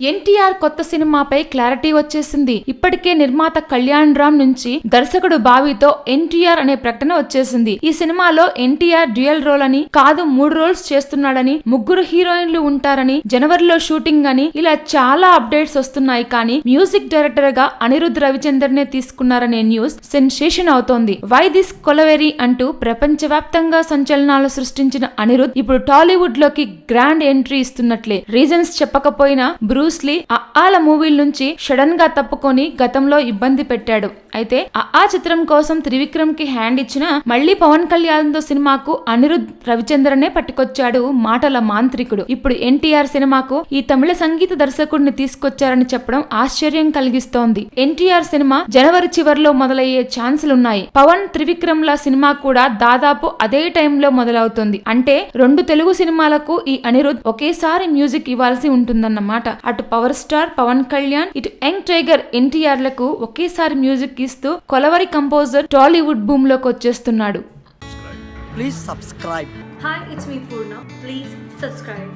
ఎన్టీఆర్ కొత్త సినిమాపై క్లారిటీ వచ్చేసింది. ఇప్పటికే నిర్మాత కళ్యాణ్ రామ్ నుంచి దర్శకుడు బాబీతో ఎన్టీఆర్ అనే ప్రకటన వచ్చేసింది. ఈ సినిమాలో ఎన్టీఆర్ డ్యూయల్ రోల్ అని కాదు 3 రోల్స్ చేస్తున్నాడని, 3 హీరోయిన్లు ఉంటారని, జనవరిలో షూటింగ్ అని ఇలా చాలా అప్డేట్స్ వస్తున్నాయి. కానీ మ్యూజిక్ డైరెక్టర్ గా అనిరుద్ రవిచందర్ నే తీసుకున్నారనే న్యూస్ సెన్సేషన్ అవుతోంది. వై దిస్ కొలవెరీ అంటూ ప్రపంచవ్యాప్తంగా సంచలనాలు సృష్టించిన అనిరుద్ ఇప్పుడు టాలీవుడ్ లోకి గ్రాండ్ ఎంట్రీ ఇస్తున్నట్లే. రీజన్స్ చెప్పకపోయినా బ్రూస్లీ అఆల మూవీల నుంచి సడన్ గా తప్పుకొని గతంలో ఇబ్బంది పెట్టాడు. అయితే ఆ చిత్రం కోసం త్రివిక్రమ్ కి హ్యాండ్ ఇచ్చిన మళ్లీ పవన్ కళ్యాణ్ తో సినిమాకు అనిరుద్ రవిచంద్రనే పట్టుకొచ్చాడు మాటల మాంత్రికుడు. ఇప్పుడు ఎన్టీఆర్ సినిమాకు ఈ తమిళ సంగీత దర్శకుడిని తీసుకొచ్చారని చెప్పడం ఆశ్చర్యం కలిగిస్తోంది. ఎన్టీఆర్ సినిమా జనవరి చివర్లో మొదలయ్యే ఛాన్సులున్నాయి. పవన్ త్రివిక్రమ్ ల సినిమా కూడా దాదాపు అదే టైంలో మొదలవుతుంది. అంటే 2 తెలుగు సినిమాలకు ఈ అనిరుద్ ఒకేసారి మ్యూజిక్ ఇవ్వాల్సి ఉంటుందన్నమాట. అటు పవర్ స్టార్ పవన్ కళ్యాణ్, ఇటు యంగ్ టైగర్ ఎన్టీఆర్ లకు ఒకేసారి మ్యూజిక్ ఇస్తూ కొలవరి కంపోజర్ టాలీవుడ్ భూమ్ లోకి వచ్చేస్తున్నాడు. Please subscribe. Hi, it's me Purna. Please subscribe.